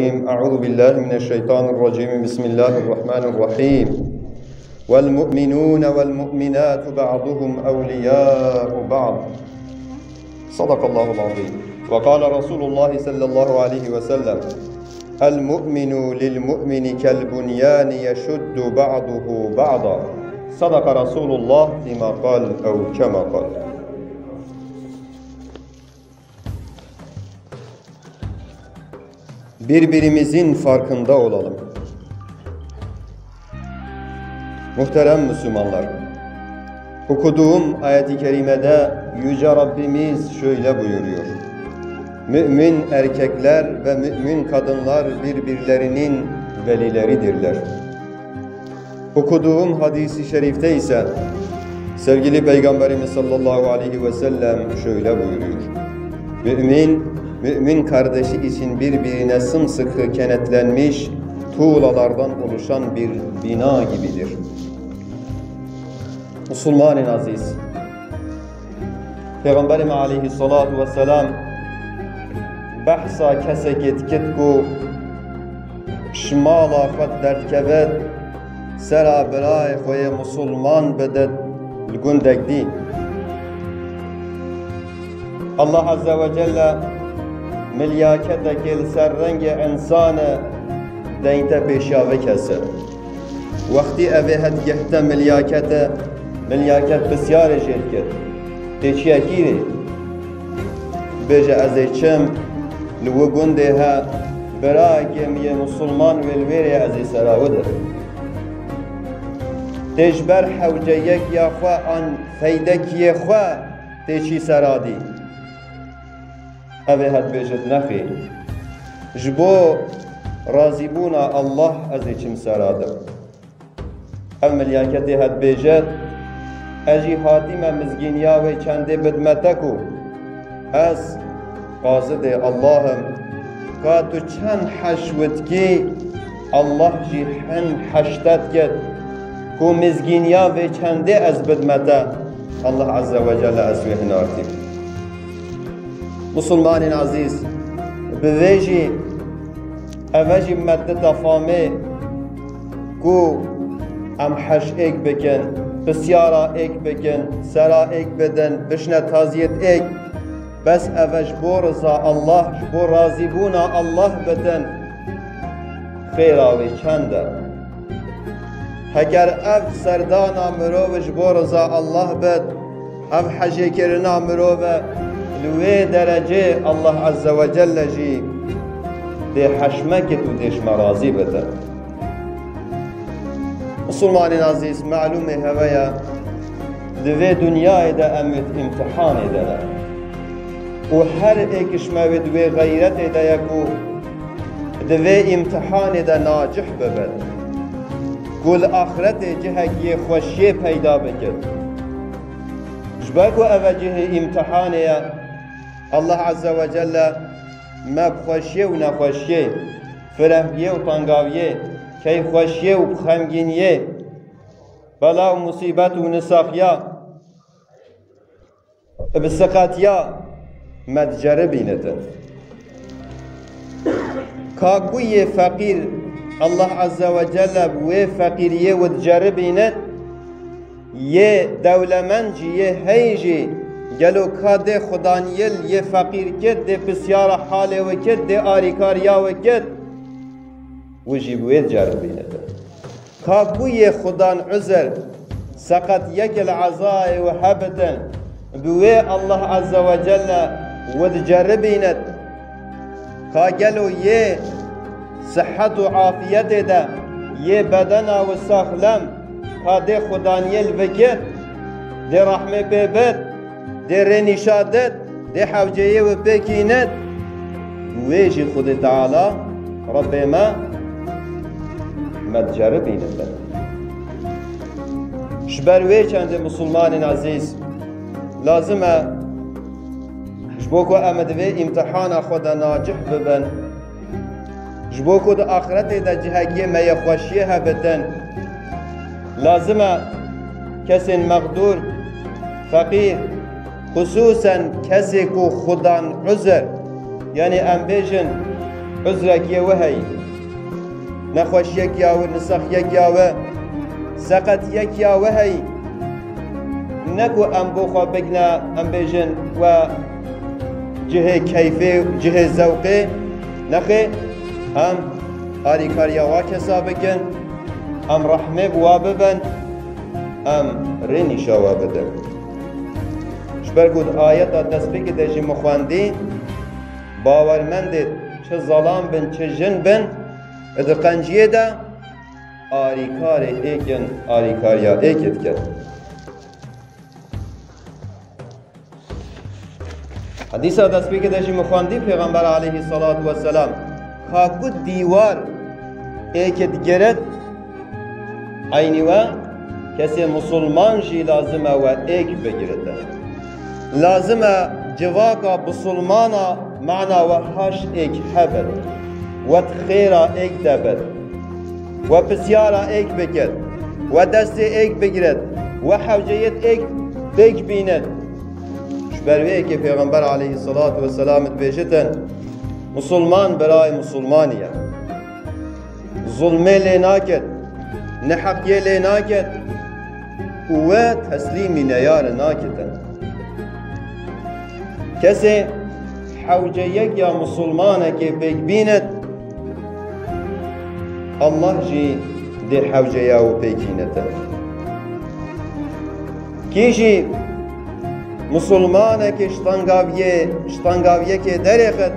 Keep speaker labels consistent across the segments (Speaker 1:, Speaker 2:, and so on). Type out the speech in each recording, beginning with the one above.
Speaker 1: أعوذ بالله من الشيطان الرجيم بسم الله الرحمن الرحيم والمؤمنون والمؤمنات بعضهم أولياء بعض صدق الله العظيم وقال رسول الله صلى الله عليه وسلم المؤمن للمؤمن كالبنيان يشد بعضه بعضا صدق رسول الله فيما قال أو كما قال. Birbirimizin farkında olalım. Muhterem Müslümanlar, okuduğum ayet-i kerimede Yüce Rabbimiz şöyle buyuruyor. Mümin erkekler ve mümin kadınlar birbirlerinin velileridirler. Okuduğum hadis-i şerifte ise sevgili Peygamberimiz sallallahu aleyhi ve sellem şöyle buyuruyor. Mümin kardeşi için birbirine sımsıkı kenetlenmiş tuğlalardan oluşan bir bina gibidir. Müslüman-ı aziz, Peygamberim aleyhissalatu vesselam bahsa kesek etket ku şmala xod dertkeved sera beray xoye Müslüman bedet lgundek di. Allah Azze ve Celle ملیاکت سررنگ انسان دینت پیشاوه کسه وقتی اوه هد گهت ملیاکت بسیار جد کد تیچی اکیره بیجه از چم لو گنده ها برای کمیه مسلمان والویره از سراوده تجبر حوجه یک یا خواه آن فیدک یه خواه تیچی سرادی اوه هد بیجد نخی جبو راضی بونا الله از چم سرادم او ملیاکتی هد بیجد اجی حاتیم مزگینیا و چنده بدمتکو از قاصد اللهم که تو چند حشوت کی الله جی حن حشتت کد کو مزگینیا و چنده از بدمته الله عز و جل از وحن آرتیم. Müslüman aziz, beveji evji meddet fame ku am haş ek beken, besyara ek beken, sera ek beden, bişne taziyet ek, bes evj bo rıza Allah, bo razı buna Allah beden, khayra ve çende. Heker ev serdana mirov bo rıza Allah bed, ev hacekirina mirov لوی درجه الله عز و جل جی ده حشمکت و دش مرازی بده. مسلمان عزیز معلومه هویا دوی دنیای ده امت امتحان ده و هر ایکش موید دوی غیرت ده یکو دوی امتحان ده ناجح ببد گل آخرت جهکی خوشی پیدا بکد جبکو اوجه امتحانه الله عز و جل مب خوشیه و نخوشیه فرهیه و تنگاویه کی خوشیه و خمگینیه بلا و مصیبت و نساخیا بسقاتیا مدجره بینده کاکوی فقیر الله عز و جل بوی فقیریه و دجره بیند یه دولمنجی یه هیجی گلو کاده خدانیل یه فقیر کد ده بسیار حاله و کد ده آریکاریا و کد و جیبوید جرد بینده کابوی خدان عذر سقط یک العزای و حبتن بوی الله عز و جل و دجرد بیند کا گلو یه صحت و عافیت ده یه بدن و ساخلم کا ده خدانیل و کد ده رحمه ببد ده رنشادت ده حوجه و بکینت ویجی خود تعالی رب ما مدجره بینند شبر وی چند مسلمان عزیز لازمه جبوکو امدوی امتحان خود ناجح ببن جبوکو ده آخرت ده جهگی میخوشیه هبتن لازمه کسی مقدور فقیر خصوصا کسی کو خدان عذر یعنی ام بیجن عذرك يا وهي نخوشيك يا ونسخيك يا و سقطيك يا وهي نكو ام بوخا بقنا ام بيجن و جهه كيفي جهه ذوقي نخي ام آری کاریا واک حسابکن ام رحمه بواببن ام رینی شوابدن شبر گود آیت دستبی که دجی مخواندی باورمندید چه ظلام بن چه جن بن ادر قنجیه دا آری کار ایکن آری کاریا ایکت کن حدیث دستبی که دجی مخواندی پیغمبر علیه الصلاة والسلام کاکو دیوار ایکت گرد aynı ve kese Müslüman ji lazım ve ek begirete. Lazım cevaka Müslümana mana ve haş ek hebed. Ve khira ek debed. Ve pisyara ek beked. Ve desti ek begiret. Ve havciyet ek bek binet. Şberve ki Peygamber aleyhissalatu vesselam etbejeten Müslüman beray Müslümaniye. Zulme le naket. Ne hakiye le naket ve teslimi neyar naketen. Kese havceyek ya Müslümane ki bekbinet Allah ji de havceya ve pekinete. Kişi Müslümane ki ştangaviye ki dereket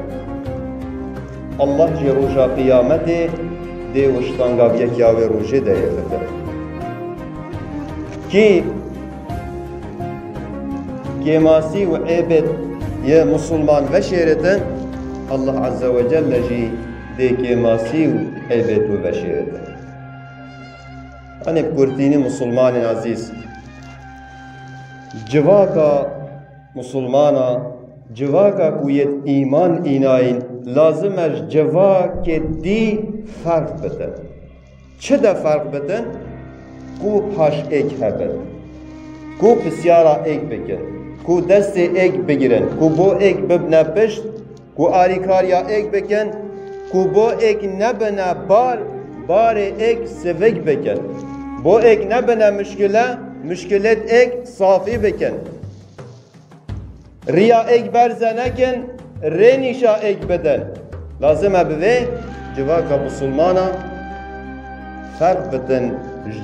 Speaker 1: Allah ji roja kıyameti de وشتانگاویه کیا و روژه ده یخته کی گماسی و عبد یه مسلمان و شیرتن الله عز وجل جی ده گماسی و عبد و شیرتن hani kurtini مسلمان عزیز جواکا مسلمانا جواکا کویت ایمان ایناین لازم اش جواک دی فرق بدن چه ده فرق بدن؟ کو پاش ایک هبن کو پسیارا ایک بگن کو دست ایک بگیرن کو بو ایک ببنه پشت کو آریکاریا ایک بگن کو بو ایک نبنه بار ایک سوک بگن بو ایک نبنه مشکلت ایک صافی بگن ریا ایک برزنکن رینیشا ایک بدن لازم ابوه جواکا مسلمانا فرق بدن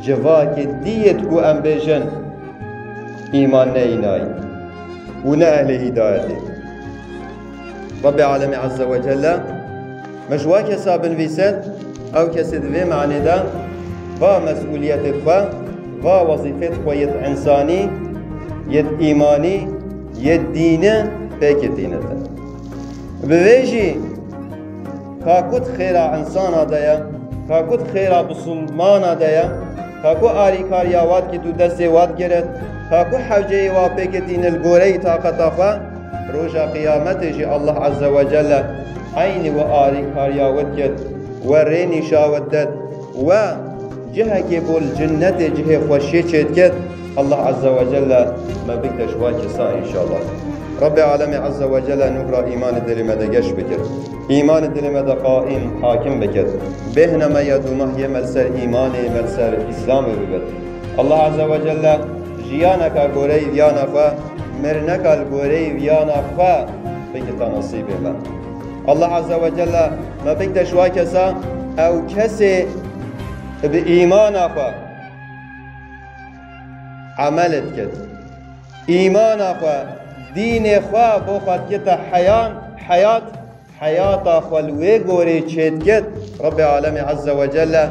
Speaker 1: جواک دیت کو ام بیجن ایمان نه اینای و نه اهل هدایتی رب العالمین عز و جل مجواک حساب نویسد او کسی دوی معنی دا و مسئولیت خوا و وظیفت خویت انسانی ید ایمانی ید دینه پیکتینتا بویجی کاکوت خیرا انسان آدایا کاکوت خیرا مسلمان آدایا کاکو آری کاریاوات کی تو دسته وات گرد کاکو حوجه و پیکتین الگوری طاقت آخوا روژا قیامت جی الله عز و جل عین و آری کاریاوات گرد و رینی شاوت دد و جهه که بول جنت جهه خوشی چید گرد الله عز و جل ما بکتش واجه سا انشاءالله رب العالمین عز و جل نقرا ایمان دلمه ده گش بکر ایمان دلمه ده قائم حاکم بکر بهنما یدومه یه ملسر ایمان ملسر اسلام ببد الله عز و جل جیانکا گوری ویانا خوا مرنکا گوری ویانا خوا بکتا نصیب من الله عز و جل ما بکتش واکسا او کسی به ایمان خوا عملت کد ایمان خوا دین خوا بو خود کتا حیات خلوه گوری چید کد رب العالمین عز و جل